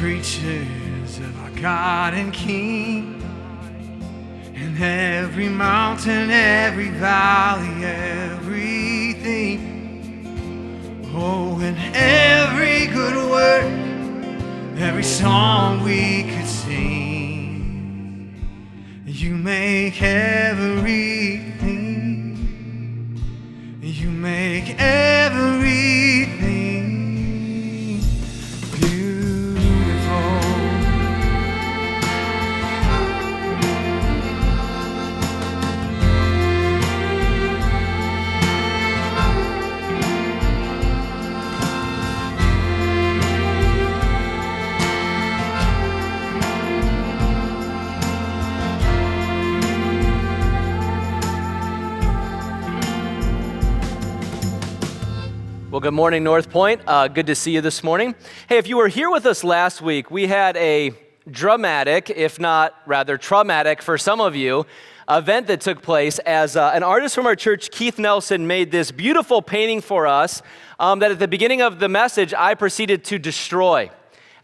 creatures of our God and King, and every mountain, every valley, everything. Oh, and every good word, every song we could sing. You make everything. You make everything beautiful. Well, good morning, NorthPoint. Good to see you this morning. Hey, if you were here with us last week, we had a dramatic, if not rather traumatic for some of you, event that took place as an artist from our church, Keith Nelson, made this beautiful painting for us that at the beginning of the message, I proceeded to destroy.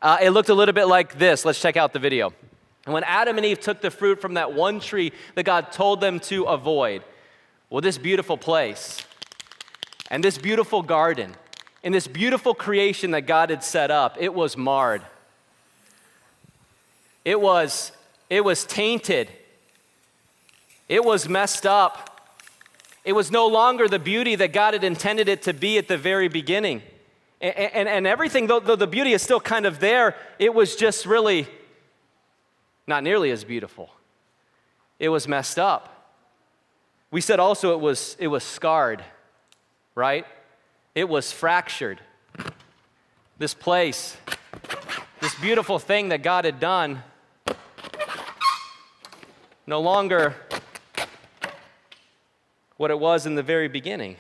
It looked a little bit like this. Let's check out the video. And when Adam and Eve took the fruit from that one tree that God told them to avoid, well, this beautiful place and this beautiful garden and this beautiful creation that God had set up, it was marred. It was tainted. It was messed up. It was no longer the beauty that God had intended it to be at the very beginning. And everything, though the beauty is still kind of there, it was just really not nearly as beautiful. It was messed up. We said also it was scarred. Right? It was fractured. This place, this beautiful thing that God had done, no longer what it was in the very beginning.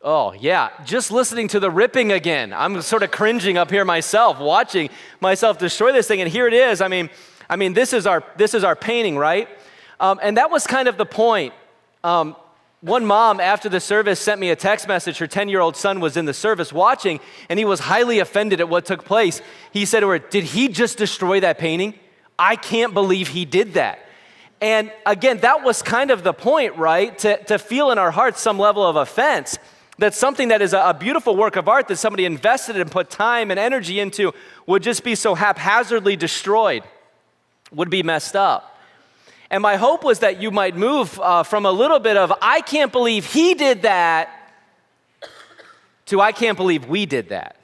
Oh, yeah, just listening to the ripping again. I'm sort of cringing up here myself, watching myself destroy this thing, and here it is. I mean, this is our painting, right? And that was kind of the point. One mom after the service sent me a text message. Her 10-year-old son was in the service watching, and he was highly offended at what took place. He said to her, "Did he just destroy that painting? I can't believe he did that." And again, that was kind of the point, right? To feel in our hearts some level of offense that something that is a beautiful work of art that somebody invested and put time and energy into would just be so haphazardly destroyed, would be messed up. And my hope was that you might move from a little bit of, I can't believe he did that, to I can't believe we did that,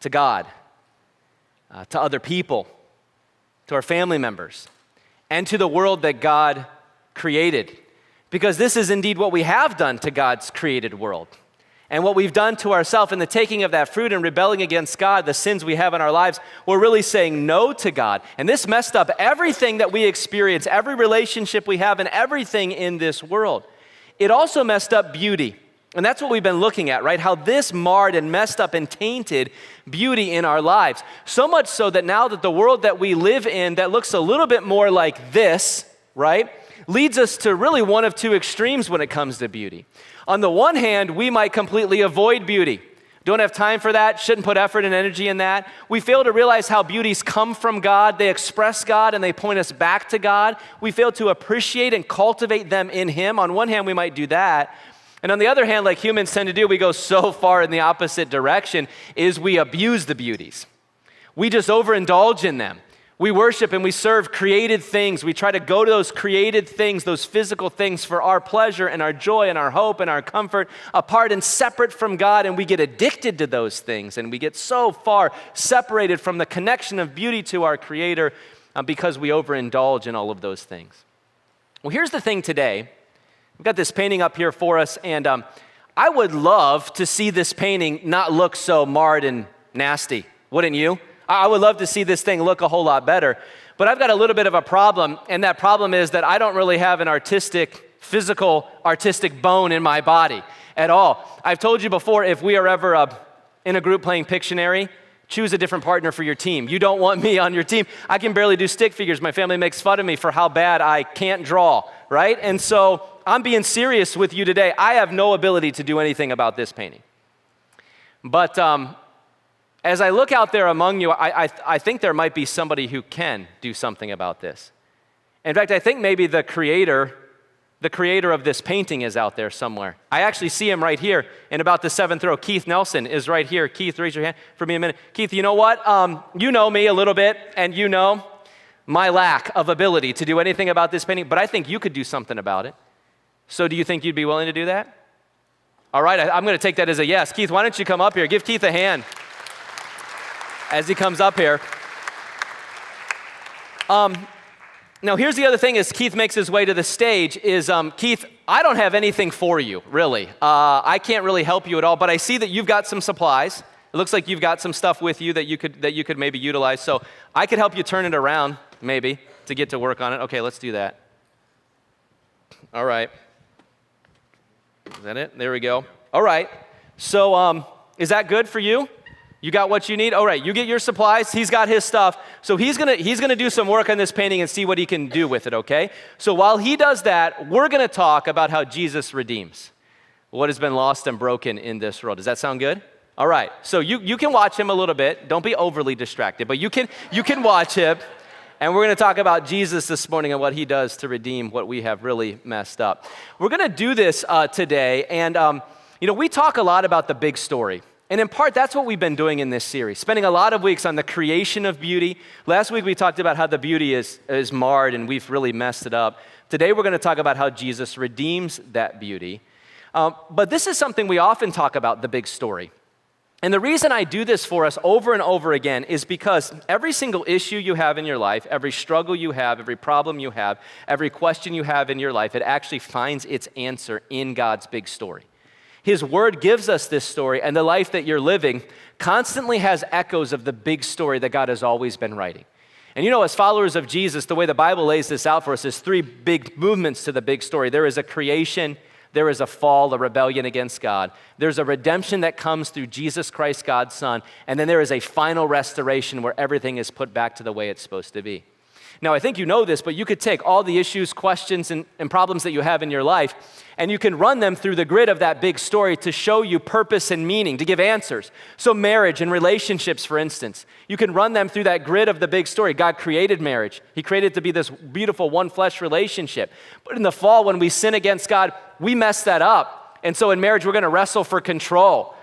to God, to other people, to our family members, and to the world that God created. Because this is indeed what we have done to God's created world. And what we've done to ourselves in the taking of that fruit and rebelling against God, the sins we have in our lives, we're really saying no to God. And this messed up everything that we experience, every relationship we have, and everything in this world. It also messed up beauty. And that's what we've been looking at, right? How this marred and messed up and tainted beauty in our lives. So much so that now that the world that we live in that looks a little bit more like this, right, leads us to really one of two extremes when it comes to beauty. On the one hand, we might completely avoid beauty. Don't have time for that, shouldn't put effort and energy in that. We fail to realize how beauties come from God, they express God, and they point us back to God. We fail to appreciate and cultivate them in Him. On one hand, we might do that. And on the other hand, like humans tend to do, we go so far in the opposite direction, is we abuse the beauties. We just overindulge in them. We worship and we serve created things. We try to go to those created things, those physical things for our pleasure and our joy and our hope and our comfort, apart and separate from God, and we get addicted to those things, and we get so far separated from the connection of beauty to our Creator because we overindulge in all of those things. Well, here's the thing today. We've got this painting up here for us, and I would love to see this painting not look so marred and nasty, wouldn't you? I would love to see this thing look a whole lot better, but I've got a little bit of a problem, and that problem is that I don't really have an physical artistic bone in my body at all. I've told you before, if we are ever in a group playing Pictionary, choose a different partner for your team. You don't want me on your team. I can barely do stick figures. My family makes fun of me for how bad I can't draw, right? And so I'm being serious with you today. I have no ability to do anything about this painting. But as I look out there among you, I think there might be somebody who can do something about this. In fact, I think maybe the creator of this painting is out there somewhere. I actually see him right here in about the 7th row. Keith Nelson is right here. Keith, raise your hand for me a minute. Keith, you know what? You know me a little bit, and you know my lack of ability to do anything about this painting, but I think you could do something about it. So do you think you'd be willing to do that? All right, I'm going to take that as a yes. Keith, why don't you come up here? Give Keith a hand as he comes up here. Now, here's the other thing as Keith makes his way to the stage is, Keith, I don't have anything for you, really. I can't really help you at all, but I see that you've got some supplies. It looks like you've got some stuff with you that you could maybe utilize. So I could help you turn it around, maybe, to get to work on it. Okay, let's do that. All right. Is that it? There we go. All right. So is that good for you? You got what you need? All right, you get your supplies. He's got his stuff. So he's gonna do some work on this painting and see what he can do with it, okay? So while he does that, we're gonna talk about how Jesus redeems what has been lost and broken in this world. Does that sound good? All right, so you can watch him a little bit. Don't be overly distracted, but you can watch him. And we're going to talk about Jesus this morning and what he does to redeem what we have really messed up. We're going to do this today, and we talk a lot about the big story. And in part, that's what we've been doing in this series, spending a lot of weeks on the creation of beauty. Last week, we talked about how the beauty is marred and we've really messed it up. Today, we're going to talk about how Jesus redeems that beauty. But this is something we often talk about, the big story. And the reason I do this for us over and over again is because every single issue you have in your life, every struggle you have, every problem you have, every question you have in your life, it actually finds its answer in God's big story. His word gives us this story, and the life that you're living constantly has echoes of the big story that God has always been writing. And as followers of Jesus, the way the Bible lays this out for us is three big movements to the big story. There is a creation, there is a fall, a rebellion against God. There's a redemption that comes through Jesus Christ, God's Son. And then there is a final restoration where everything is put back to the way it's supposed to be. Now, I think you know this, but you could take all the issues, questions, and problems that you have in your life, and you can run them through the grid of that big story to show you purpose and meaning, to give answers. So marriage and relationships, for instance, you can run them through that grid of the big story. God created marriage. He created it to be this beautiful one-flesh relationship. But in the fall, when we sin against God, we mess that up. And so in marriage, we're going to wrestle for control.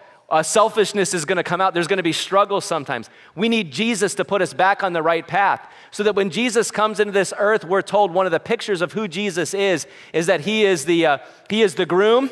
Selfishness is going to come out. There's going to be struggles sometimes. We need Jesus to put us back on the right path so that when Jesus comes into this earth, we're told one of the pictures of who Jesus is that he is the groom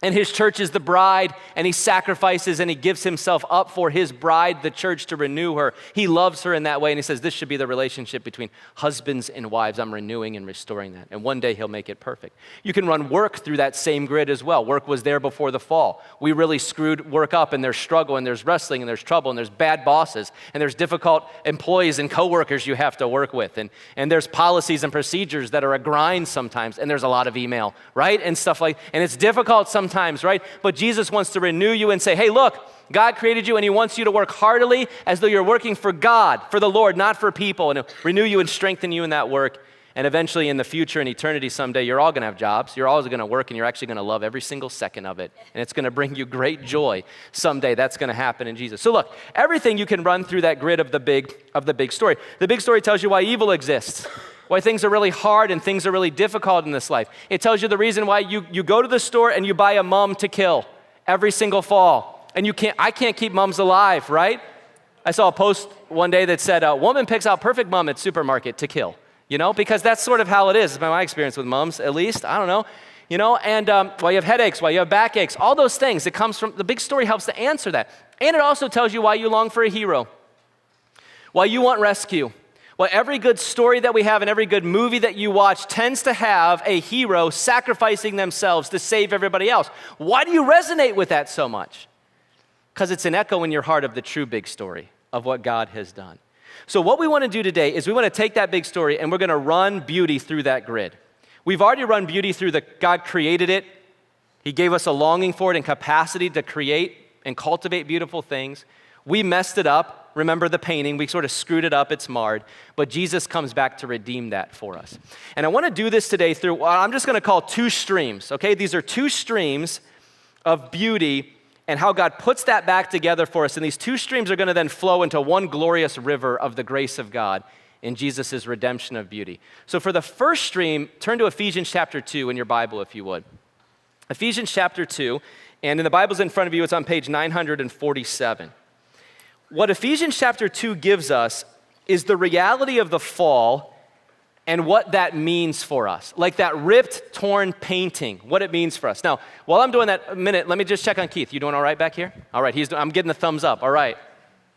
and his church is the bride, and he sacrifices and he gives himself up for his bride, the church, to renew her. He loves her in that way, and he says this should be the relationship between husbands and wives. I'm renewing and restoring that, and one day he'll make it perfect. You can run work through that same grid as well. Work was there before the fall. We really screwed work up, and there's struggle, and there's wrestling, and there's trouble, and there's bad bosses, and there's difficult employees and coworkers you have to work with, and there's policies and procedures that are a grind sometimes, and there's a lot of email, right, and stuff like, and it's difficult sometimes, right? But Jesus wants to renew you and say, hey, look, God created you and he wants you to work heartily as though you're working for God, for the Lord, not for people, and he'll renew you and strengthen you in that work. And eventually in the future, in eternity someday, you're all going to have jobs. You're always going to work, and you're actually going to love every single second of it. And it's going to bring you great joy someday. That's going to happen in Jesus. So look, everything you can run through that grid of the big story. The big story tells you why evil exists, why things are really hard and things are really difficult in this life. It tells you the reason why you go to the store and you buy a mum to kill every single fall. And I can't keep mums alive, right? I saw a post one day that said, a woman picks out perfect mum at supermarket to kill, because that's sort of how it is. It's been my experience with mums, at least. I don't know. And why you have headaches, why you have backaches, all those things. It comes from, the big story helps to answer that. And it also tells you why you long for a hero, why you want rescue. Well, every good story that we have and every good movie that you watch tends to have a hero sacrificing themselves to save everybody else. Why do you resonate with that so much? Because it's an echo in your heart of the true big story of what God has done. So what we want to do today is we want to take that big story and we're going to run beauty through that grid. We've already run beauty through God created it. He gave us a longing for it and capacity to create and cultivate beautiful things. We messed it up. Remember the painting, we sort of screwed it up, it's marred, but Jesus comes back to redeem that for us. And I want to do this today through what I'm just going to call two streams, okay? These are two streams of beauty, and how God puts that back together for us. And these two streams are going to then flow into one glorious river of the grace of God in Jesus' redemption of beauty. So for the first stream, turn to Ephesians chapter 2 in your Bible, if you would. Ephesians chapter 2, and in the Bible's in front of you, it's on page 947. What Ephesians chapter 2 gives us is the reality of the fall and what that means for us. Like that ripped, torn painting, what it means for us. Now, while I'm doing that a minute, let me just check on Keith. You doing all right back here? All right, I'm getting the thumbs up. All right,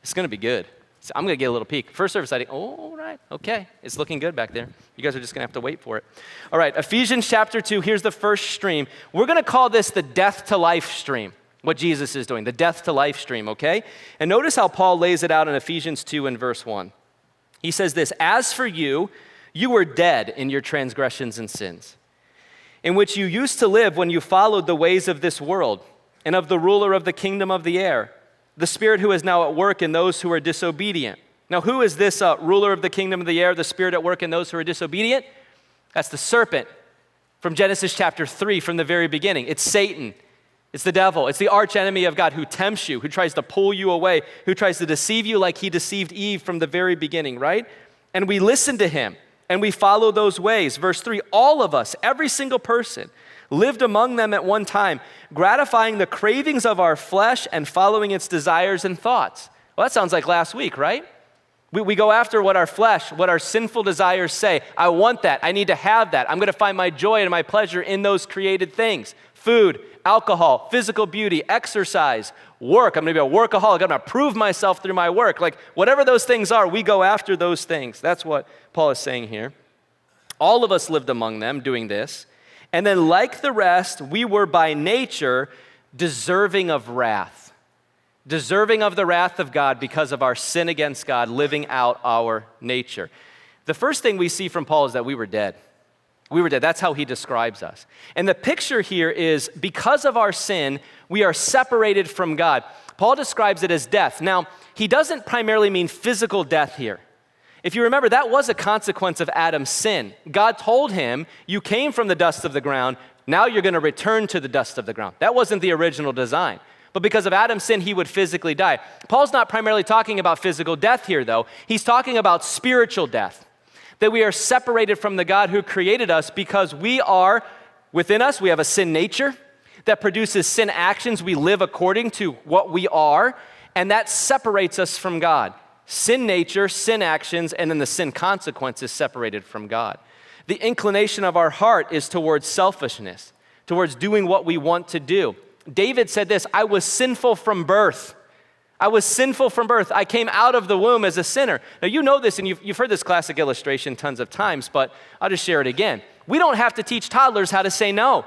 it's gonna be good. So I'm gonna get a little peek. First service, all right, okay. It's looking good back there. You guys are just gonna have to wait for it. All right, Ephesians chapter 2, here's the first stream. We're gonna call this the death to life stream, what Jesus is doing, the death to life stream, okay? And notice how Paul lays it out in Ephesians 2 in verse 1. He says this, as for you, you were dead in your transgressions and sins, in which you used to live when you followed the ways of this world and of the ruler of the kingdom of the air, the spirit who is now at work in those who are disobedient. Now, who is this ruler of the kingdom of the air, the spirit at work in those who are disobedient? That's the serpent from Genesis chapter 3 from the very beginning. It's Satan. It's the devil. It's the arch enemy of God who tempts you, who tries to pull you away, who tries to deceive you like he deceived Eve from the very beginning, right? And we listen to him and we follow those ways. Verse 3, all of us, every single person, lived among them at one time, gratifying the cravings of our flesh and following its desires and thoughts. Well, that sounds like last week, right? We go after what our flesh, what our sinful desires say. I want that. I need to have that. I'm going to find my joy and my pleasure in those created things. Food, alcohol, physical beauty, exercise, work. I'm going to be a workaholic. I'm going to prove myself through my work. Like whatever those things are, we go after those things. That's what Paul is saying here. All of us lived among them doing this. And then like the rest, we were by nature deserving of wrath. Deserving of the wrath of God because of our sin against God, living out our nature. The first thing we see from Paul is that we were dead. We were dead. That's how he describes us. And the picture here is because of our sin, we are separated from God. Paul describes it as death. Now, he doesn't primarily mean physical death here. If you remember, that was a consequence of Adam's sin. God told him, you came from the dust of the ground, now you're going to return to the dust of the ground. That wasn't the original design. But because of Adam's sin, he would physically die. Paul's not primarily talking about physical death here, though. He's talking about spiritual death. That we are separated from the God who created us because within us, we have a sin nature that produces sin actions. We live according to what we are, and that separates us from God. Sin nature, sin actions, and then the sin consequences separated from God. The inclination of our heart is towards selfishness, towards doing what we want to do. David said this, I was sinful from birth. I was sinful from birth. I came out of the womb as a sinner. Now, you know this, and you've heard this classic illustration tons of times, but I'll just share it again. We don't have to teach toddlers how to say no.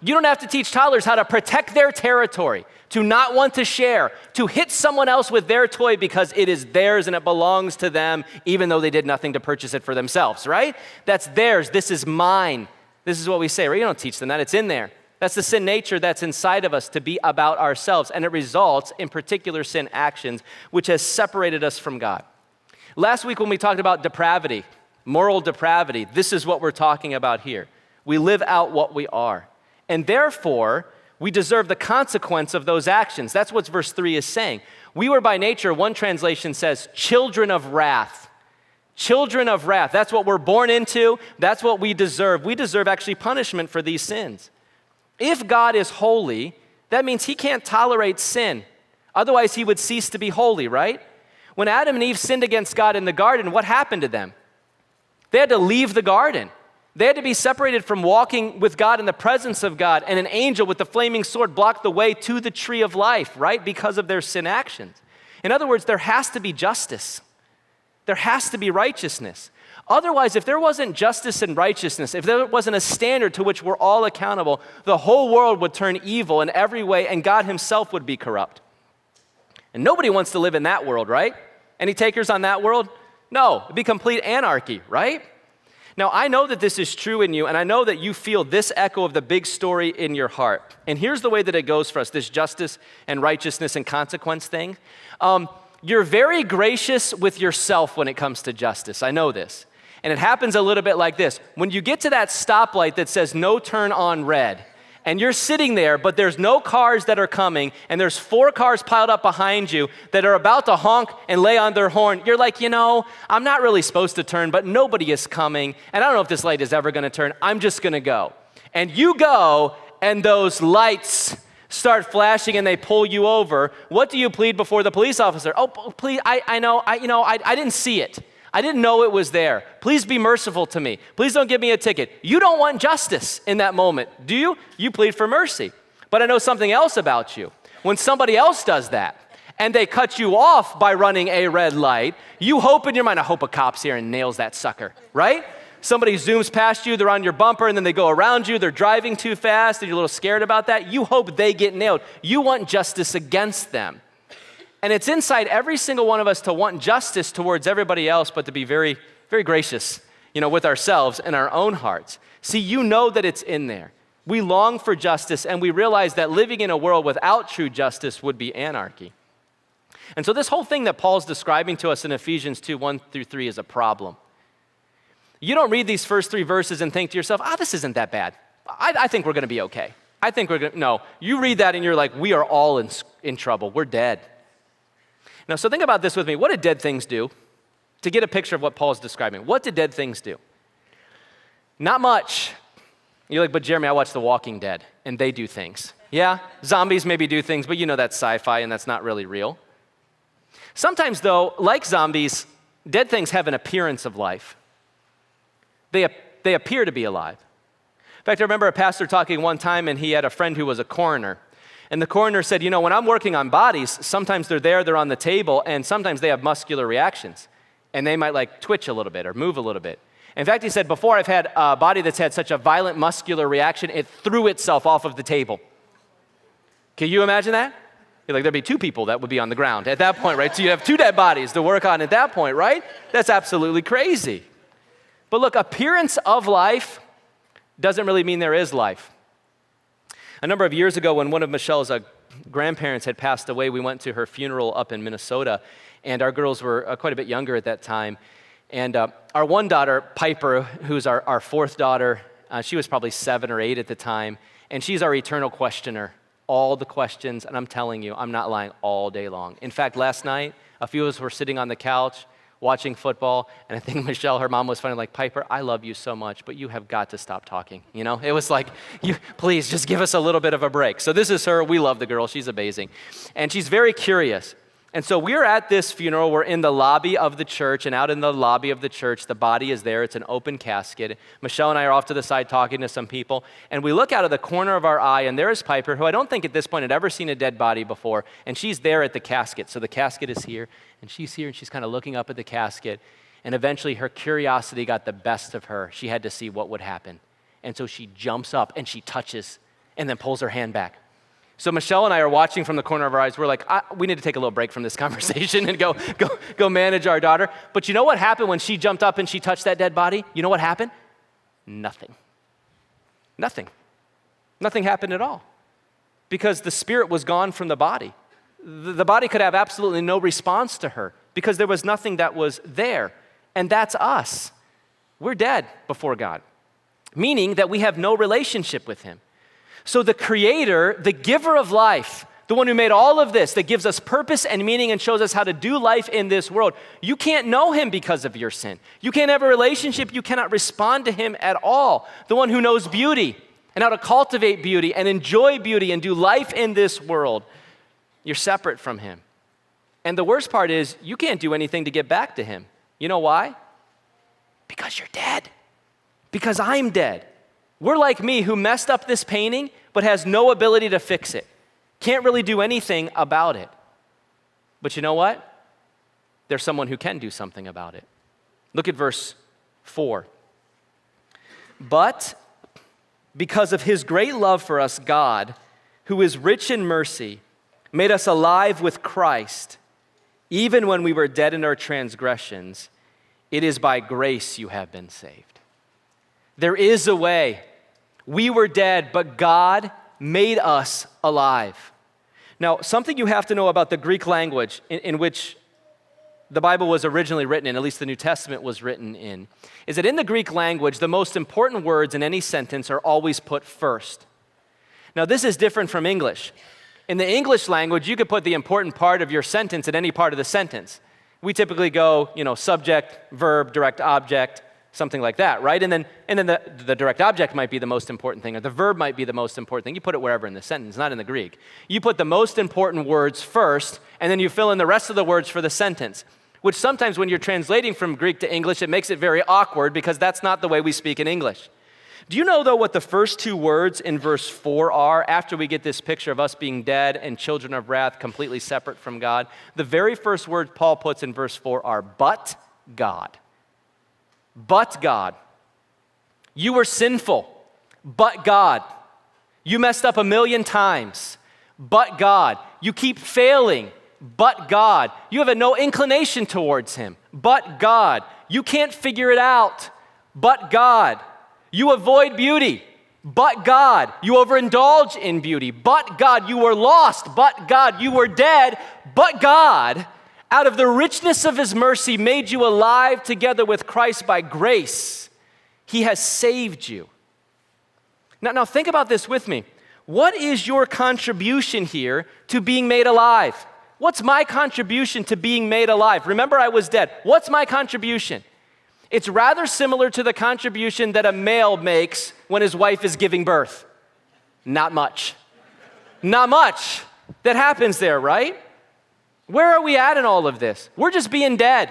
You don't have to teach toddlers how to protect their territory, to not want to share, to hit someone else with their toy because it is theirs and it belongs to them, even though they did nothing to purchase it for themselves, right? That's theirs. This is mine. This is what we say, right? You don't teach them that. It's in there. That's the sin nature that's inside of us to be about ourselves, and it results in particular sin actions, which has separated us from God. Last week when we talked about depravity, moral depravity, this is what we're talking about here. We live out what we are, and therefore, we deserve the consequence of those actions. That's what verse 3 is saying. We were by nature, one translation says, children of wrath. Children of wrath. That's what we're born into. That's what we deserve. We deserve actually punishment for these sins. If God is holy, that means he can't tolerate sin. Otherwise, he would cease to be holy, right? When Adam and Eve sinned against God in the garden, what happened to them? They had to leave the garden. They had to be separated from walking with God in the presence of God, and an angel with the flaming sword blocked the way to the tree of life, right? Because of their sin actions. In other words, there has to be justice. There has to be righteousness. Otherwise, if there wasn't justice and righteousness, if there wasn't a standard to which we're all accountable, the whole world would turn evil in every way, and God himself would be corrupt. And nobody wants to live in that world, right? Any takers on that world? No, it'd be complete anarchy, right? Now, I know that this is true in you, and I know that you feel this echo of the big story in your heart. And here's the way that it goes for us, this justice and righteousness and consequence thing. You're very gracious with yourself when it comes to justice. I know this. And it happens a little bit like this. When you get to that stoplight that says no turn on red, and you're sitting there, but there's no cars that are coming, and there's 4 cars piled up behind you that are about to honk and lay on their horn, you're like, I'm not really supposed to turn, but nobody is coming, and I don't know if this light is ever gonna turn. I'm just gonna go. And you go, and those lights start flashing and they pull you over. What do you plead before the police officer? Oh, please, I didn't see it. I didn't know it was there. Please be merciful to me. Please don't give me a ticket. You don't want justice in that moment, do you? You plead for mercy. But I know something else about you. When somebody else does that and they cut you off by running a red light, you hope in your mind, I hope a cop's here and nails that sucker, right? Somebody zooms past you, they're on your bumper, and then they go around you, they're driving too fast, and you're a little scared about that. You hope they get nailed. You want justice against them. And it's inside every single one of us to want justice towards everybody else, but to be very, very gracious, with ourselves and our own hearts. See, you know that it's in there. We long for justice, and we realize that living in a world without true justice would be anarchy. And so this whole thing that Paul's describing to us in Ephesians 2, 1 through 3 is a problem. You don't read these first 3 verses and think to yourself, this isn't that bad. I think we're going to be okay. No, you read that and you're like, we are all in trouble. We're dead. Now, so think about this with me. What did dead things do? To get a picture of what Paul's describing, what did dead things do? Not much. You're like, but Jeremy, I watch The Walking Dead, and they do things. Yeah, zombies maybe do things, but that's sci-fi, and that's not really real. Sometimes, though, like zombies, dead things have an appearance of life. They appear to be alive. In fact, I remember a pastor talking one time, and he had a friend who was a coroner. And the coroner said, when I'm working on bodies, sometimes they're on the table, and sometimes they have muscular reactions. And they might twitch a little bit or move a little bit. In fact, he said, before I've had a body that's had such a violent muscular reaction, it threw itself off of the table. Can you imagine that? There'd be 2 people that would be on the ground at that point, right? So you have 2 dead bodies to work on at that point, right? That's absolutely crazy. But look, appearance of life doesn't really mean there is life. A number of years ago, when one of Michelle's grandparents had passed away, we went to her funeral up in Minnesota, and our girls were quite a bit younger at that time. And our one daughter, Piper, who's our 4th daughter, she was probably 7 or 8 at the time, and she's our eternal questioner. All the questions, and I'm telling you, I'm not lying, all day long. In fact, last night, a few of us were sitting on the couch watching football, and I think Michelle, her mom, was funny, Piper, I love you so much, but you have got to stop talking, It was like, please, just give us a little bit of a break. So this is her. We love the girl. She's amazing. And she's very curious. And so we're at this funeral. We're in the lobby of the church, and out in the lobby of the church, the body is there. It's an open casket. Michelle and I are off to the side talking to some people, and we look out of the corner of our eye, and there is Piper, who I don't think at this point had ever seen a dead body before, and she's there at the casket. So the casket is here, and she's here, and she's kind of looking up at the casket, and eventually her curiosity got the best of her. She had to see what would happen. And so she jumps up, and she touches, and then pulls her hand back. So Michelle and I are watching from the corner of our eyes. We're like, we need to take a little break from this conversation and go manage our daughter. But you know what happened when she jumped up and she touched that dead body? You know what happened? Nothing. Nothing happened at all. Because the spirit was gone from the body. The body could have absolutely no response to her because there was nothing that was there. And that's us. We're dead before God, meaning that we have no relationship with Him. So the Creator, the giver of life, the one who made all of this, that gives us purpose and meaning and shows us how to do life in this world, you can't know Him because of your sin. You can't have a relationship. You cannot respond to Him at all. The one who knows beauty and how to cultivate beauty and enjoy beauty and do life in this world, you're separate from Him. And the worst part is you can't do anything to get back to Him. You know why? Because you're dead. Because I'm dead. We're like me, who messed up this painting but has no ability to fix it. Can't really do anything about it. But you know what? There's someone who can do something about it. Look at verse 4. But because of His great love for us, God, who is rich in mercy, made us alive with Christ, even when we were dead in our transgressions. It is by grace you have been saved. There is a way. We were dead, but God made us alive. Now, something you have to know about the Greek language in which the Bible was originally written in, at least the New Testament was written in, is that in the Greek language, the most important words in any sentence are always put first. Now, this is different from English. In the English language, you could put the important part of your sentence at any part of the sentence. We typically go, subject, verb, direct object, something like that, right? And then the direct object might be the most important thing, or the verb might be the most important thing. You put it wherever in the sentence, not in the Greek. You put the most important words first, and then you fill in the rest of the words for the sentence, which sometimes when you're translating from Greek to English, it makes it very awkward because that's not the way we speak in English. Do you know, though, what the first two words in verse 4 are after we get this picture of us being dead and children of wrath, completely separate from God? The very first word Paul puts in verse 4 are, but God. But God. You were sinful, but God. You messed up 1,000,000 times, but God. You keep failing, but God. You have no inclination towards Him, but God. You can't figure it out, but God. You avoid beauty, but God. You overindulge in beauty, but God. You were lost, but God. You were dead, but God, out of the richness of His mercy, made you alive together with Christ by grace. He has saved you. Now think about this with me. What is your contribution here to being made alive? What's my contribution to being made alive? Remember, I was dead. What's my contribution? It's rather similar to the contribution that a male makes when his wife is giving birth. Not much. Not much that happens there, right? Where are we at in all of this? We're just being dead.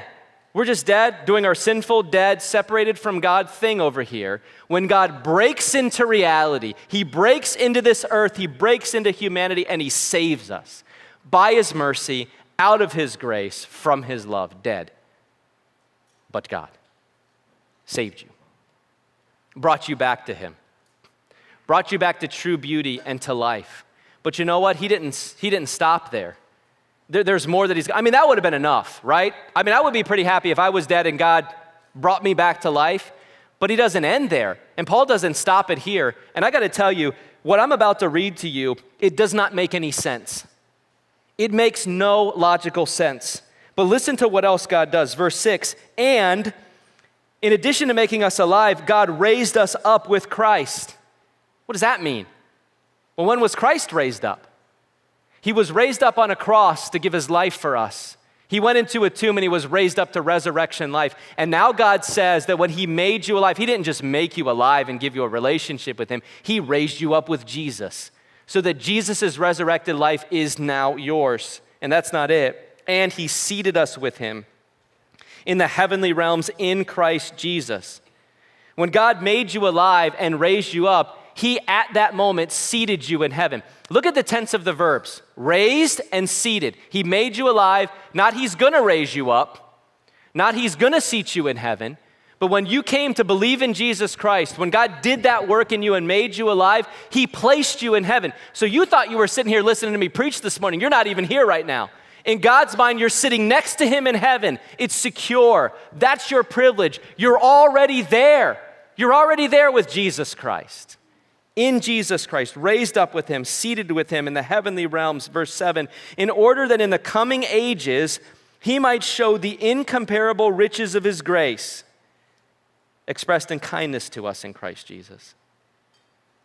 We're just dead, doing our sinful, dead, separated from God thing over here. When God breaks into reality, He breaks into this earth, He breaks into humanity, and He saves us by His mercy, out of His grace, from His love, dead. But God saved you, brought you back to Him, brought you back to true beauty and to life. But you know what? He didn't stop there. There's more that that would have been enough, right? I would be pretty happy if I was dead and God brought me back to life, but He doesn't end there. And Paul doesn't stop it here. And I got to tell you, what I'm about to read to you, it does not make any sense. It makes no logical sense. But listen to what else God does. Verse 6, and in addition to making us alive, God raised us up with Christ. What does that mean? Well, when was Christ raised up? He was raised up on a cross to give His life for us. He went into a tomb and He was raised up to resurrection life. And now God says that when He made you alive, He didn't just make you alive and give you a relationship with Him. He raised you up with Jesus so that Jesus' resurrected life is now yours. And that's not it. And He seated us with Him in the heavenly realms in Christ Jesus. When God made you alive and raised you up, He at that moment seated you in heaven. Look at the tense of the verbs, raised and seated. He made you alive, not He's gonna raise you up, not He's gonna seat you in heaven, but when you came to believe in Jesus Christ, when God did that work in you and made you alive, He placed you in heaven. So you thought you were sitting here listening to me preach this morning. You're not even here right now. In God's mind, you're sitting next to Him in heaven. It's secure. That's your privilege. You're already there. You're already there with Jesus Christ. In Jesus Christ, raised up with Him, seated with Him in the heavenly realms, verse 7, in order that in the coming ages He might show the incomparable riches of His grace, expressed in kindness to us in Christ Jesus.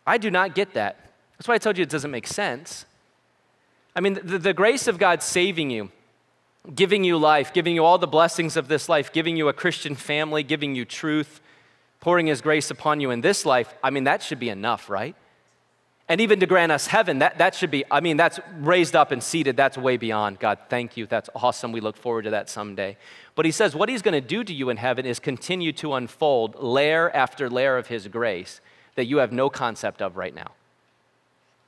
I do not get that. That's why I told you it doesn't make sense. The grace of God saving you, giving you life, giving you all the blessings of this life, giving you a Christian family, giving you truth, pouring His grace upon you in this life, that should be enough, right? And even to grant us heaven, that should be, that's raised up and seated, that's way beyond. God, thank you, that's awesome, we look forward to that someday. But He says what He's gonna do to you in heaven is continue to unfold layer after layer of His grace that you have no concept of right now,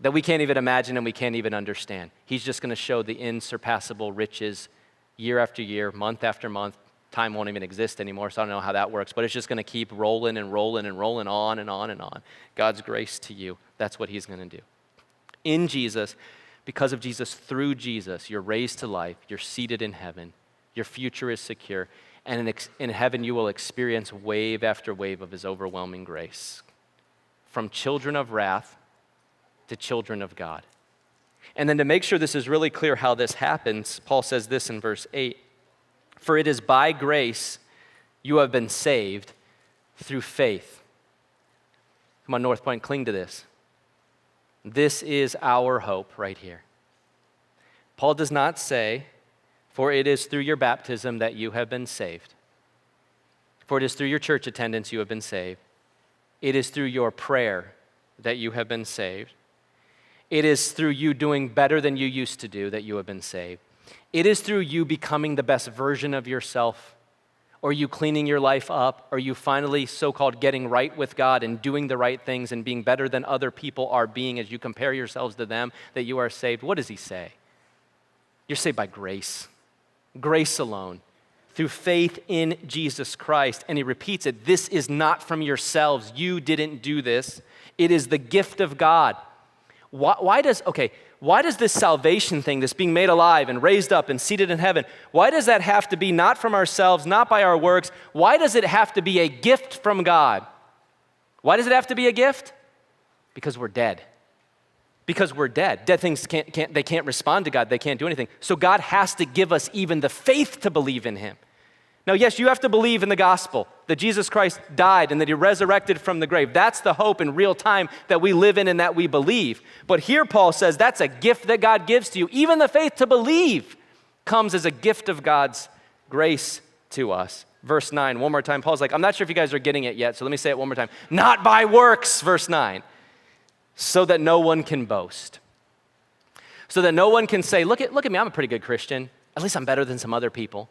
that we can't even imagine and we can't even understand. He's just gonna show the insurpassable riches year after year, month after month. Time won't even exist anymore, so I don't know how that works, but it's just gonna keep rolling and rolling and rolling on and on and on. God's grace to you, that's what He's gonna do. In Jesus, because of Jesus, through Jesus, you're raised to life, you're seated in heaven, your future is secure, and in heaven you will experience wave after wave of His overwhelming grace. From children of wrath to children of God. And then to make sure this is really clear how this happens, Paul says this in verse 8, for it is by grace you have been saved through faith. Come on, NorthPoint, cling to this. This is our hope right here. Paul does not say, for it is through your baptism that you have been saved. For it is through your church attendance you have been saved. It is through your prayer that you have been saved. It is through you doing better than you used to do that you have been saved. It is through you becoming the best version of yourself, or you cleaning your life up, or you finally so-called getting right with God and doing the right things and being better than other people are being as you compare yourselves to them, that you are saved. What does he say? You're saved by grace. Grace alone, through faith in Jesus Christ. And he repeats it, this is not from yourselves. You didn't do this. It is the gift of God. Why does this salvation thing, this being made alive and raised up and seated in heaven, why does that have to be not from ourselves, not by our works? Why does it have to be a gift from God? Why does it have to be a gift? Because we're dead. Because we're dead. Dead things can't respond to God. They can't do anything. So God has to give us even the faith to believe in him. Now, yes, you have to believe in the gospel, that Jesus Christ died and that he resurrected from the grave. That's the hope in real time that we live in and that we believe. But here Paul says that's a gift that God gives to you. Even the faith to believe comes as a gift of God's grace to us. Verse 9, one more time. Paul's like, I'm not sure if you guys are getting it yet, so let me say it one more time. Not by works, verse 9, so that no one can boast. So that no one can say, look at me, I'm a pretty good Christian. At least I'm better than some other people.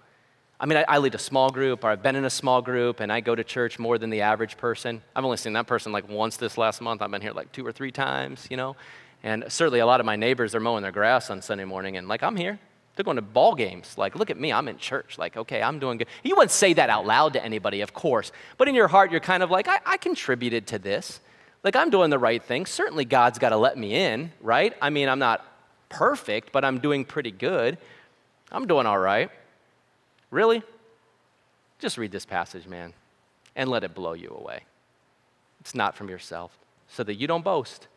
I mean, I lead a small group, or I've been in a small group, and I go to church more than the average person. I've only seen that person like once this last month. I've been here like 2 or 3 times, you know. And certainly a lot of my neighbors are mowing their grass on Sunday morning, and like, I'm here. They're going to ball games. Like, look at me, I'm in church. Like, okay, I'm doing good. You wouldn't say that out loud to anybody, of course. But in your heart, you're kind of like, I contributed to this. Like, I'm doing the right thing. Certainly God's got to let me in, right? I mean, I'm not perfect, but I'm doing pretty good. I'm doing all right. Really? Just read this passage, man, and let it blow you away. It's not from yourself, so that you don't boast.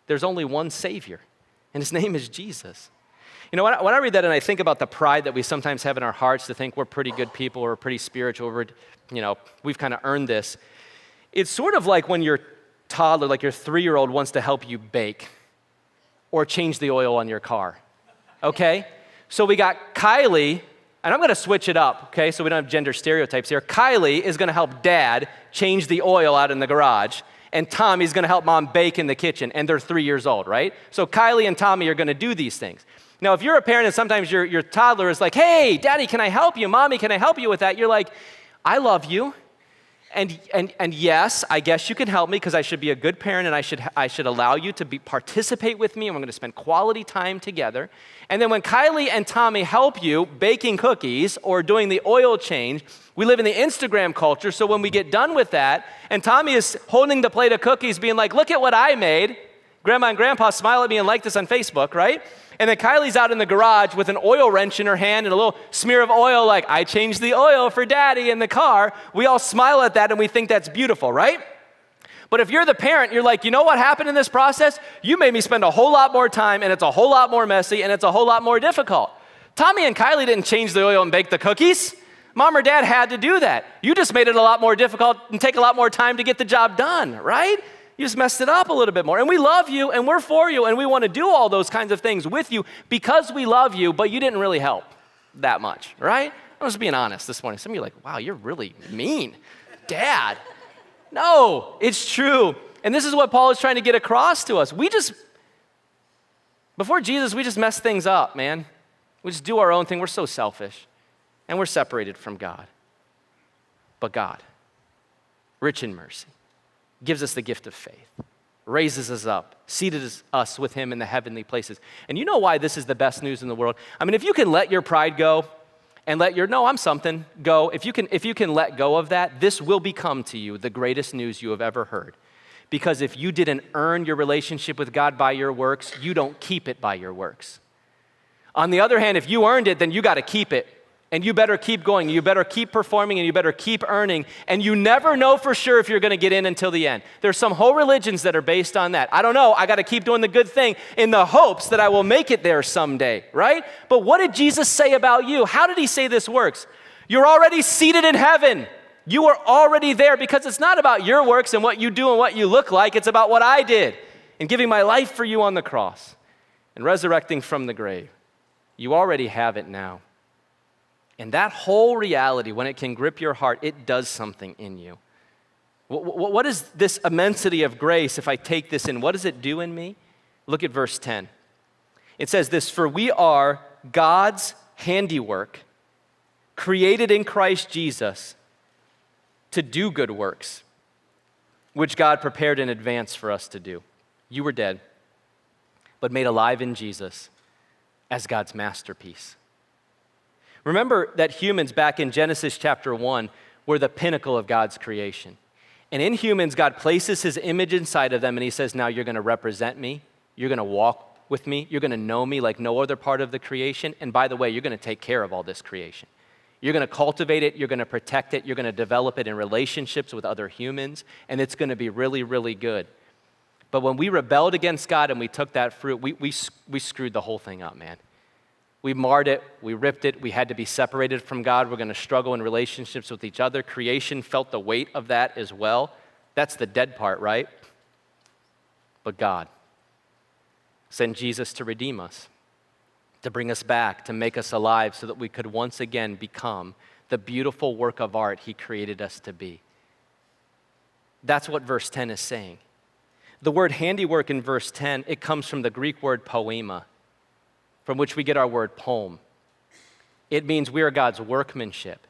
There's only one Savior, and his name is Jesus. You know, when I read that and I think about the pride that we sometimes have in our hearts to think we're pretty good people, we're pretty spiritual, we've kind of earned this. It's sort of like when your toddler, like your 3-year-old wants to help you bake or change the oil on your car, okay? So we got Kylie. And I'm going to switch it up, okay, so we don't have gender stereotypes here. Kylie is going to help Dad change the oil out in the garage, and Tommy's going to help Mom bake in the kitchen, and they're 3 years old, right? So Kylie and Tommy are going to do these things. Now, if you're a parent and sometimes your toddler is like, hey, Daddy, can I help you? Mommy, can I help you with that? You're like, I love you, and yes, I guess you can help me because I should be a good parent and I should allow you to participate with me, and we're going to spend quality time together. And then when Kylie and Tommy help you baking cookies or doing the oil change, we live in the Instagram culture, so when we get done with that, and Tommy is holding the plate of cookies being like, look at what I made. Grandma and Grandpa smile at me and like this on Facebook, right? And then Kylie's out in the garage with an oil wrench in her hand and a little smear of oil like, I changed the oil for Daddy in the car. We all smile at that and we think that's beautiful, right? But if you're the parent, you're like, you know what happened in this process? You made me spend a whole lot more time, and it's a whole lot more messy, and it's a whole lot more difficult. Tommy and Kylie didn't change the oil and bake the cookies. Mom or Dad had to do that. You just made it a lot more difficult and take a lot more time to get the job done, right? You just messed it up a little bit more. And we love you, and we're for you, and we want to do all those kinds of things with you because we love you, but you didn't really help that much, right? I'm just being honest this morning. Some of you are like, wow, you're really mean. Dad. No, it's true. And this is what Paul is trying to get across to us. Before Jesus, we just mess things up, man. We just do our own thing. We're so selfish, and we're separated from God. But God, rich in mercy, gives us the gift of faith, raises us up, seated us with him in the heavenly places. And you know why this is the best news in the world? I mean, if you can let your pride go and let your, no, I'm something, go, if you can let go of that, this will become to you the greatest news you have ever heard. Because if you didn't earn your relationship with God by your works, you don't keep it by your works. On the other hand, if you earned it, then you got to keep it. And you better keep going, you better keep performing, and you better keep earning. And you never know for sure if you're going to get in until the end. There's some whole religions that are based on that. I don't know, I got to keep doing the good thing in the hopes that I will make it there someday, right? But what did Jesus say about you? How did he say this works? You're already seated in heaven. You are already there because it's not about your works and what you do and what you look like. It's about what I did. and giving my life for you on the cross and resurrecting from the grave. You already have it now. And that whole reality, when it can grip your heart, it does something in you. What is this immensity of grace if I take this in? What does it do in me? Look at verse 10. It says this, "For we are God's handiwork, created in Christ Jesus to do good works, which God prepared in advance for us to do." You were dead, but made alive in Jesus as God's masterpiece. Remember that humans back in Genesis chapter 1 were the pinnacle of God's creation. And in humans, God places his image inside of them, and he says, now you're going to represent me. You're going to walk with me. You're going to know me like no other part of the creation. And by the way, you're going to take care of all this creation. You're going to cultivate it. You're going to protect it. You're going to develop it in relationships with other humans. And it's going to be really, really good. But when we rebelled against God and we took that fruit, we screwed the whole thing up, man. We marred it, we ripped it, we had to be separated from God. We're going to struggle in relationships with each other. Creation felt the weight of that as well. That's the dead part, right? But God sent Jesus to redeem us, to bring us back, to make us alive so that we could once again become the beautiful work of art he created us to be. That's what verse 10 is saying. The word handiwork in verse 10, it comes from the Greek word poema, from which we get our word poem. It means we are God's workmanship,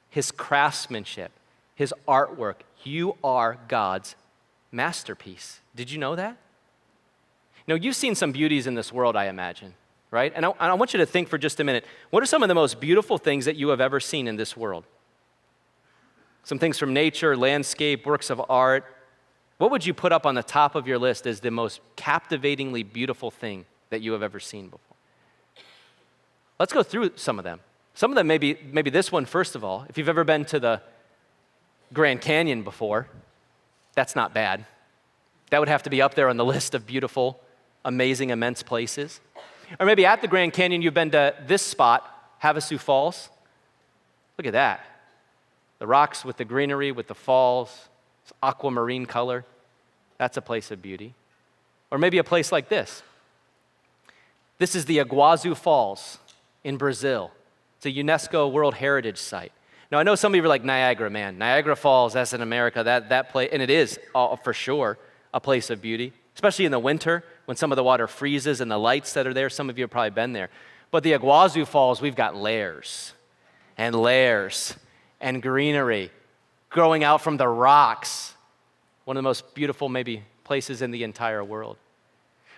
his craftsmanship, his artwork. You are God's masterpiece. Did you know that? Now, you've seen some beauties in this world, I imagine, right? And I want you to think for just a minute, what are some of the most beautiful things that you have ever seen in this world? Some things from nature, landscape, works of art. What would you put up on the top of your list as the most captivatingly beautiful thing that you have ever seen before? Let's go through some of them. Some of them maybe this one first of all. If you've ever been to the Grand Canyon before, that's not bad. That would have to be up there on the list of beautiful, amazing, immense places. Or maybe at the Grand Canyon, you've been to this spot, Havasu Falls. Look at that. The rocks with the greenery, with the falls, it's aquamarine color. That's a place of beauty. Or maybe a place like this. This is the Iguazu Falls in Brazil. It's a UNESCO World Heritage Site. Now, I know some of you are like, Niagara, man. Niagara Falls, that's in America, that place, and it is for sure a place of beauty, especially in the winter when some of the water freezes and the lights that are there, some of you have probably been there. But the Iguazu Falls, we've got layers and greenery growing out from the rocks. One of the most beautiful, maybe, places in the entire world.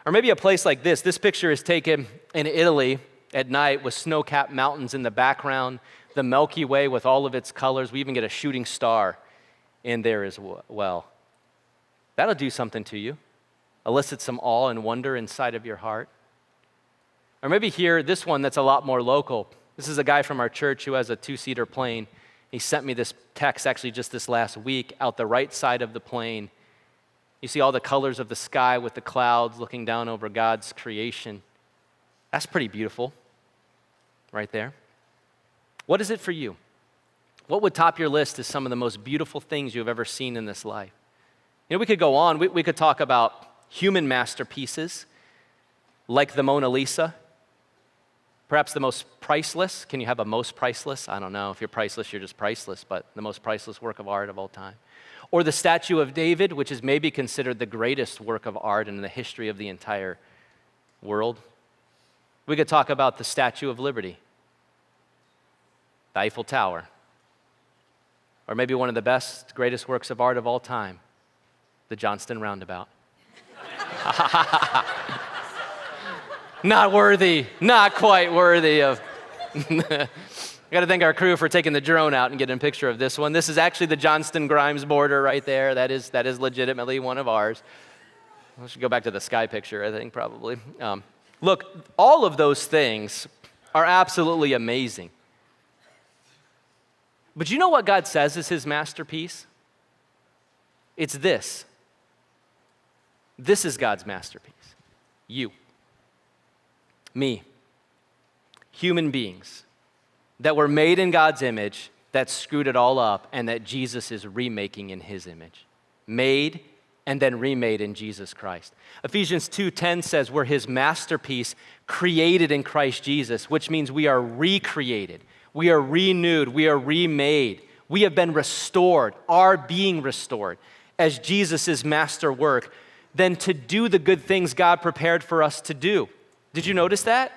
Or maybe a place like this. This picture is taken in Italy at night with snow-capped mountains in the background, the Milky Way with all of its colors. We even get a shooting star in there as well. That'll do something to you, elicit some awe and wonder inside of your heart. Or maybe here, this one that's a lot more local. This is a guy from our church who has a 2-seater plane. He sent me this text actually just this last week. Out the right side of the plane, you see all the colors of the sky with the clouds looking down over God's creation. That's pretty beautiful right there. What is it for you? What would top your list as some of the most beautiful things you've ever seen in this life? You know, we could go on. We could talk about human masterpieces like the Mona Lisa. Perhaps the most priceless. Can you have a most priceless? I don't know. If you're priceless, you're just priceless, but the most priceless work of art of all time. Or the statue of David, which is maybe considered the greatest work of art in the history of the entire world. We could talk about the Statue of Liberty, the Eiffel Tower, or maybe one of the best, greatest works of art of all time, the Johnston Roundabout. Not worthy, not quite worthy of. I got to thank our crew for taking the drone out and getting a picture of this one. This is actually the Johnston-Grimes border right there. That is legitimately one of ours. We should go back to the sky picture, I think, probably. Look, all of those things are absolutely amazing. But you know what God says is his masterpiece? It's this. This is God's masterpiece. You. Me. Human beings that were made in God's image, that screwed it all up, and that Jesus is remaking in his image. Made and then remade in Jesus Christ. Ephesians 2:10 says we're his masterpiece created in Christ Jesus, which means we are recreated, we are renewed, we are remade. We have been restored, are being restored as Jesus' master work, then to do the good things God prepared for us to do. Did you notice that?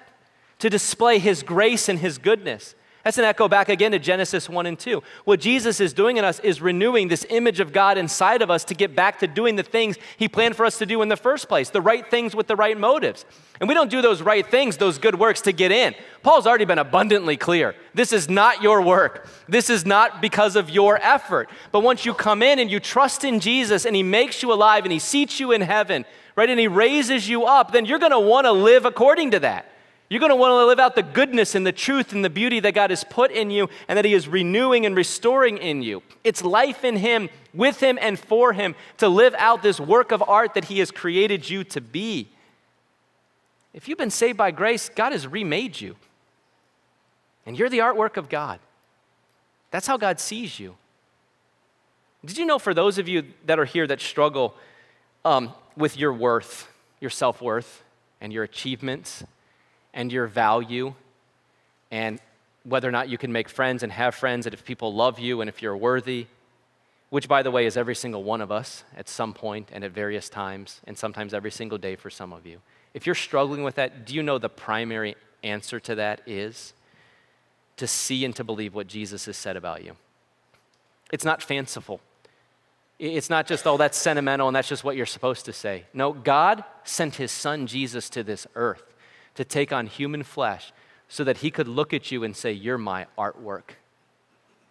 To display his grace and his goodness. That's an echo back again to Genesis 1 and 2. What Jesus is doing in us is renewing this image of God inside of us to get back to doing the things he planned for us to do in the first place, the right things with the right motives. And we don't do those right things, those good works to get in. Paul's already been abundantly clear. This is not your work. This is not because of your effort. But once you come in and you trust in Jesus and he makes you alive and he seats you in heaven, right, and he raises you up, then you're going to want to live according to that. You're going to want to live out the goodness and the truth and the beauty that God has put in you and that he is renewing and restoring in you. It's life in him, with him, and for him to live out this work of art that he has created you to be. If you've been saved by grace, God has remade you. And you're the artwork of God. That's how God sees you. Did you know for those of you that are here that struggle with your worth, your self-worth, and your achievements, and your value, and whether or not you can make friends and have friends, and if people love you and if you're worthy, which, by the way, is every single one of us at some point and at various times, and sometimes every single day for some of you. If you're struggling with that, do you know the primary answer to that is to see and to believe what Jesus has said about you? It's not fanciful. It's not just, oh, that's sentimental and that's just what you're supposed to say. No, God sent his son Jesus to this earth to take on human flesh so that he could look at you and say, you're my artwork.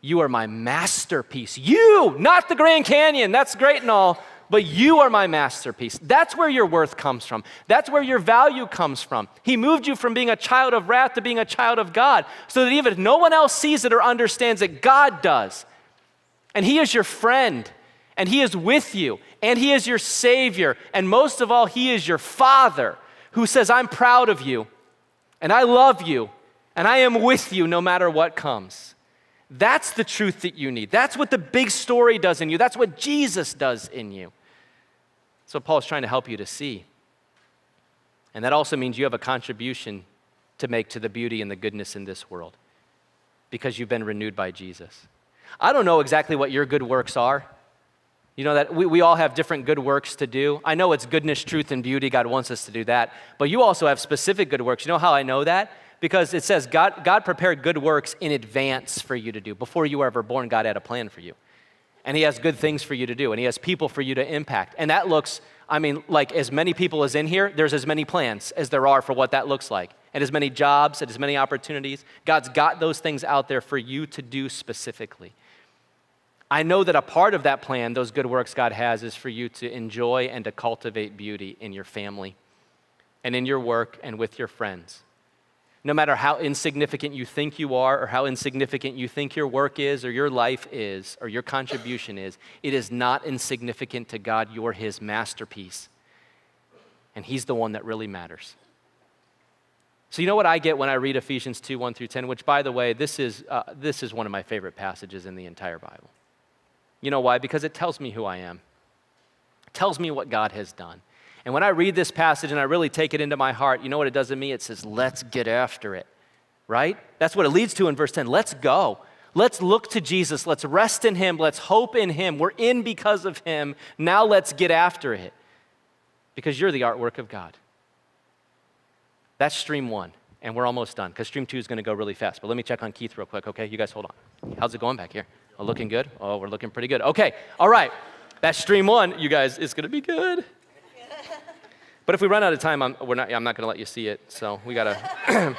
You are my masterpiece. You, not the Grand Canyon, that's great and all, but you are my masterpiece. That's where your worth comes from. That's where your value comes from. He moved you from being a child of wrath to being a child of God so that even if no one else sees it or understands it, God does. And he is your friend, and he is with you, and he is your Savior, and most of all, he is your Father, who says, I'm proud of you, and I love you, and I am with you no matter what comes. That's the truth that you need. That's what the big story does in you. That's what Jesus does in you. That's what Paul's trying to help you to see. And that also means you have a contribution to make to the beauty and the goodness in this world because you've been renewed by Jesus. I don't know exactly what your good works are. You know that we all have different good works to do. I know it's goodness, truth, and beauty. God wants us to do that. But you also have specific good works. You know how I know that? Because it says God prepared good works in advance for you to do. Before you were ever born, God had a plan for you. And he has good things for you to do. And he has people for you to impact. And that looks, like as many people as in here, there's as many plans as there are for what that looks like. And as many jobs and as many opportunities. God's got those things out there for you to do specifically. I know that a part of that plan, those good works God has, is for you to enjoy and to cultivate beauty in your family and in your work and with your friends. No matter how insignificant you think you are or how insignificant you think your work is or your life is or your contribution is, it is not insignificant to God. You're his masterpiece. And he's the one that really matters. So you know what I get when I read Ephesians 2, 1 through 10, which, by the way, this is one of my favorite passages in the entire Bible. You know why? Because it tells me who I am. It tells me what God has done. And when I read this passage and I really take it into my heart, you know what it does to me? It says, let's get after it, right? That's what it leads to in verse 10. Let's go. Let's look to Jesus. Let's rest in him. Let's hope in him. We're in because of him. Now let's get after it because you're the artwork of God. That's stream 1, and we're almost done because stream 2 is going to go really fast. But let me check on Keith real quick, okay? You guys hold on. How's it going back here? Oh, looking good? Oh, we're looking pretty good. Okay, all right. That's stream 1, you guys. It's going to be good. But if we run out of time, I'm not going to let you see it. So we got to.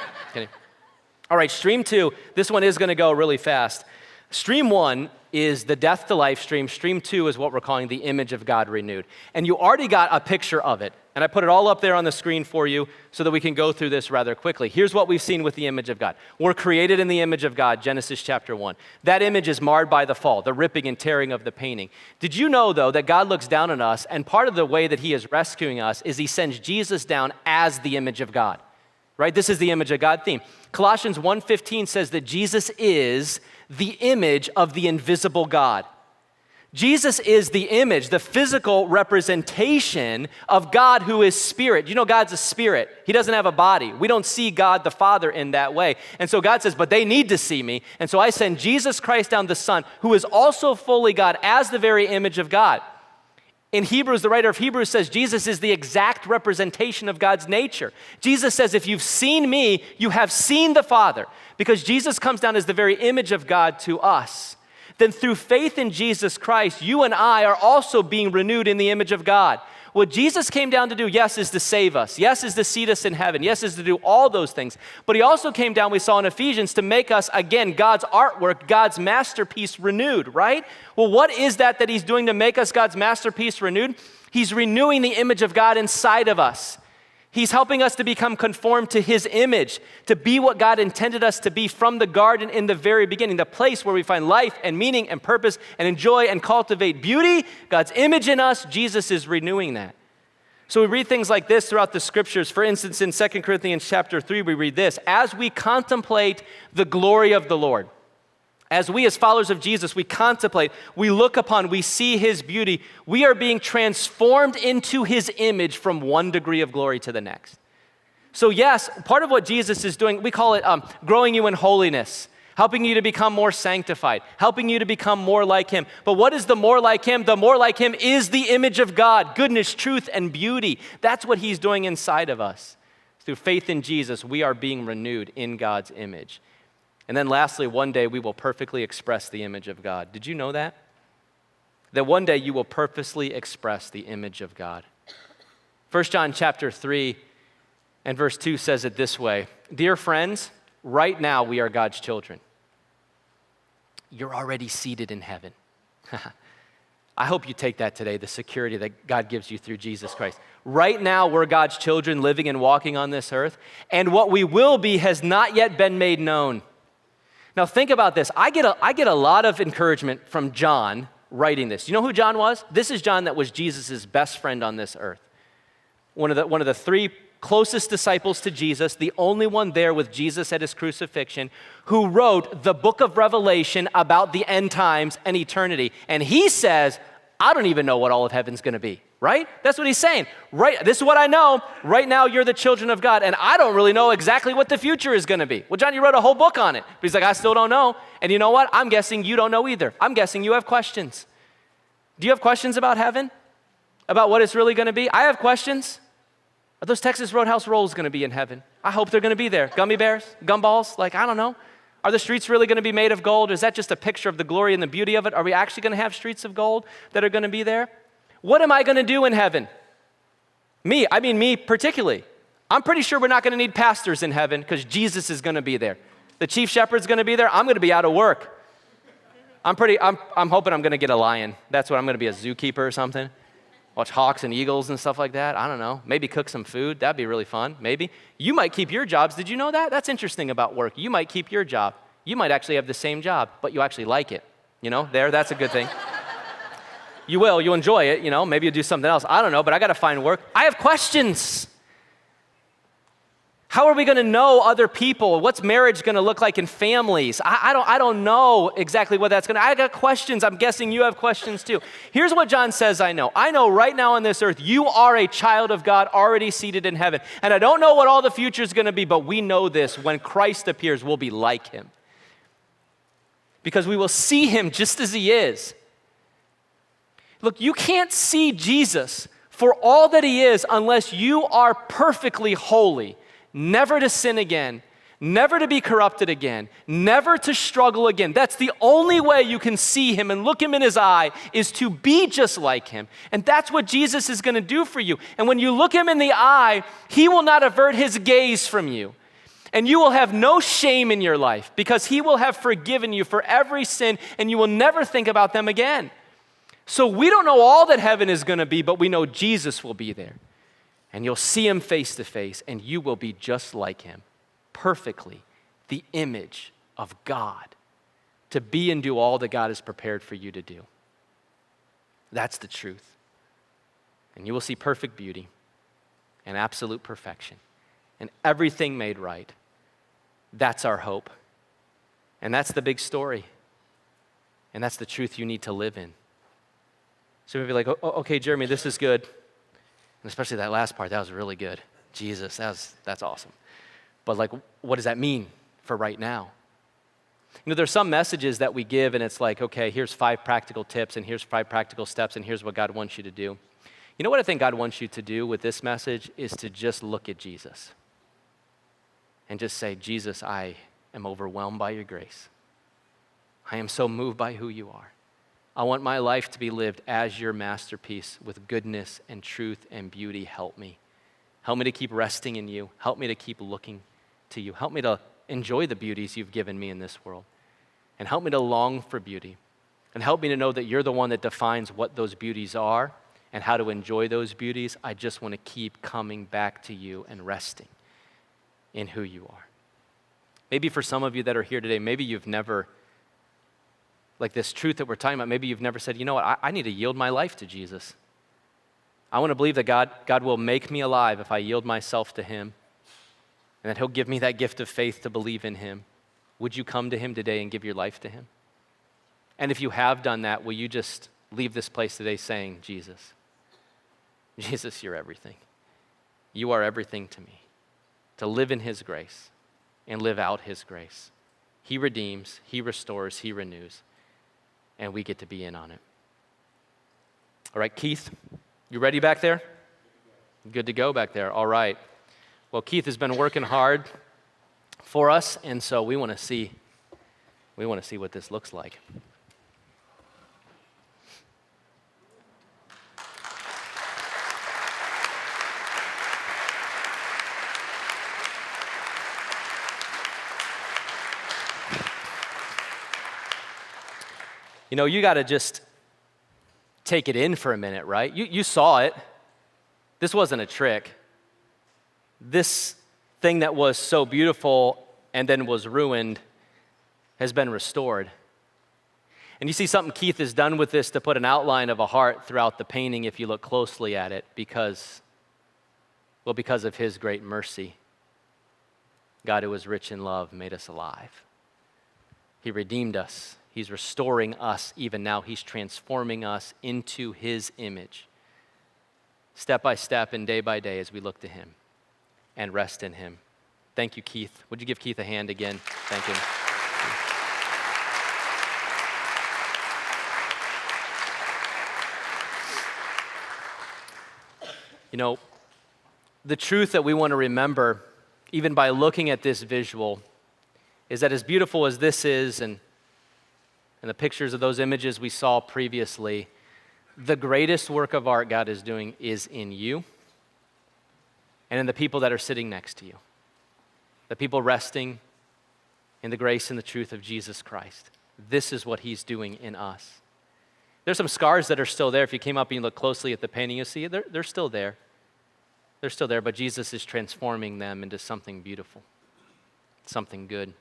All right, stream 2. This one is going to go really fast. Stream 1 is the death to life stream. Stream 2 is what we're calling the image of God renewed. And you already got a picture of it. And I put it all up there on the screen for you so that we can go through this rather quickly. Here's what we've seen with the image of God. We're created in the image of God, Genesis chapter 1. That image is marred by the fall, the ripping and tearing of the painting. Did you know, though, that God looks down on us, and part of the way that he is rescuing us is he sends Jesus down as the image of God, right? This is the image of God theme. Colossians 1:15 says that Jesus is the image of the invisible God. Jesus is the image, the physical representation of God who is spirit. You know God's a spirit. He doesn't have a body. We don't see God the Father in that way. And so God says, but they need to see me. And so I send Jesus Christ down, the Son, who is also fully God, as the very image of God. In Hebrews, the writer of Hebrews says Jesus is the exact representation of God's nature. Jesus says, if you've seen me, you have seen the Father, because Jesus comes down as the very image of God to us. Then through faith in Jesus Christ, you and I are also being renewed in the image of God. What Jesus came down to do, yes, is to save us. Yes, is to seat us in heaven. Yes, is to do all those things. But he also came down, we saw in Ephesians, to make us, again, God's artwork, God's masterpiece renewed, right? Well, what is that he's doing to make us God's masterpiece renewed? He's renewing the image of God inside of us. He's helping us to become conformed to his image, to be what God intended us to be from the garden in the very beginning, the place where we find life and meaning and purpose and enjoy and cultivate beauty, God's image in us. Jesus is renewing that. So we read things like this throughout the scriptures. For instance, in 2 Corinthians chapter 3, we read this: as we contemplate the glory of the Lord, as we as followers of Jesus, we contemplate, we look upon, we see his beauty, we are being transformed into his image from one degree of glory to the next. So yes, part of what Jesus is doing, we call it growing you in holiness, helping you to become more sanctified, helping you to become more like him. But what is the more like him? The more like him is the image of God, goodness, truth, and beauty. That's what he's doing inside of us. Through faith in Jesus, we are being renewed in God's image. And then lastly, one day we will perfectly express the image of God. Did you know that? That one day you will purposely express the image of God. 1 John chapter 3 and verse 2 says it this way: dear friends, right now we are God's children. You're already seated in heaven. I hope you take that today, the security that God gives you through Jesus Christ. Right now we're God's children living and walking on this earth, and what we will be has not yet been made known. Now think about this. I get a lot of encouragement from John writing this. You know who John was? This is John that was Jesus' best friend on this earth. One of the three closest disciples to Jesus, the only one there with Jesus at his crucifixion, who wrote the book of Revelation about the end times and eternity. And he says, I don't even know what all of heaven's going to be. Right? That's what he's saying. Right, this is what I know. Right now, you're the children of God, and I don't really know exactly what the future is going to be. Well, John, you wrote a whole book on it. But he's like, I still don't know. And you know what? I'm guessing you don't know either. I'm guessing you have questions. Do you have questions about heaven? About what it's really going to be? I have questions. Are those Texas Roadhouse rolls going to be in heaven? I hope they're going to be there. Gummy bears? Gumballs? Like, I don't know. Are the streets really going to be made of gold? Is that just a picture of the glory and the beauty of it? Are we actually going to have streets of gold that are going to be there? What am I going to do in heaven? Me particularly. I'm pretty sure we're not going to need pastors in heaven because Jesus is going to be there. The chief shepherd's going to be there. I'm going to be out of work. I'm hoping I'm going to get a lion. That's what I'm going to be, a zookeeper or something. Watch hawks and eagles and stuff like that. I don't know. Maybe cook some food. That'd be really fun. Maybe. You might keep your jobs. Did you know that? That's interesting about work. You might keep your job. You might actually have the same job, but you actually like it. That's a good thing. You'll enjoy it, maybe you'll do something else. I don't know, but I got to find work. I have questions. How are we going to know other people? What's marriage going to look like in families? I don't know exactly what that's going to. I got questions. I'm guessing you have questions too. Here's what John says I know. I know right now on this earth, you are a child of God already seated in heaven. And I don't know what all the future is going to be, but we know this. When Christ appears, we'll be like him. Because we will see him just as he is. Look, you can't see Jesus for all that he is unless you are perfectly holy, never to sin again, never to be corrupted again, never to struggle again. That's the only way you can see him and look him in his eye, is to be just like him. And that's what Jesus is going to do for you. And when you look him in the eye, he will not avert his gaze from you. And you will have no shame in your life because he will have forgiven you for every sin and you will never think about them again. So we don't know all that heaven is going to be, but we know Jesus will be there. And you'll see him face to face, and you will be just like him, perfectly, the image of God, to be and do all that God has prepared for you to do. That's the truth. And you will see perfect beauty and absolute perfection and everything made right. That's our hope. And that's the big story. And that's the truth you need to live in. So maybe like, okay, Jeremy, this is good. And especially that last part, that was really good. Jesus, that's awesome. But like, what does that mean for right now? You know, there's some messages that we give and it's like, okay, here's 5 practical tips and here's 5 practical steps and here's what God wants you to do. You know what I think God wants you to do with this message is to just look at Jesus and just say, Jesus, I am overwhelmed by your grace. I am so moved by who you are. I want my life to be lived as your masterpiece with goodness and truth and beauty. Help me. Help me to keep resting in you. Help me to keep looking to you. Help me to enjoy the beauties you've given me in this world. And help me to long for beauty. And help me to know that you're the one that defines what those beauties are and how to enjoy those beauties. I just want to keep coming back to you and resting in who you are. Maybe for some of you that are here today, maybe you've never, like this truth that we're talking about, maybe you've never said, you know what, I need to yield my life to Jesus. I want to believe that God will make me alive if I yield myself to him, and that he'll give me that gift of faith to believe in him. Would you come to him today and give your life to him? And if you have done that, will you just leave this place today saying, Jesus, you're everything. You are everything to me. To live in his grace and live out his grace. He redeems, he restores, he renews, and we get to be in on it. All right, Keith, you ready back there? Good to go back there. All right. Well, Keith has been working hard for us, and so we want to see what this looks like. You know, you got to just take it in for a minute, right? You saw it. This wasn't a trick. This thing that was so beautiful and then was ruined has been restored. And you see something Keith has done with this to put an outline of a heart throughout the painting if you look closely at it because of his great mercy. God, who was rich in love, made us alive. He redeemed us. He's restoring us even now. He's transforming us into his image, step by step and day by day as we look to him and rest in him. Thank you, Keith. Would you give Keith a hand again? Thank him. You know, the truth that we want to remember, even by looking at this visual, is that as beautiful as this is and the pictures of those images we saw previously, the greatest work of art God is doing is in you and in the people that are sitting next to you, the people resting in the grace and the truth of Jesus Christ. This is what he's doing in us. There's some scars that are still there. If you came up and you look closely at the painting, you'll see they're still there. They're still there, but Jesus is transforming them into something beautiful, something good.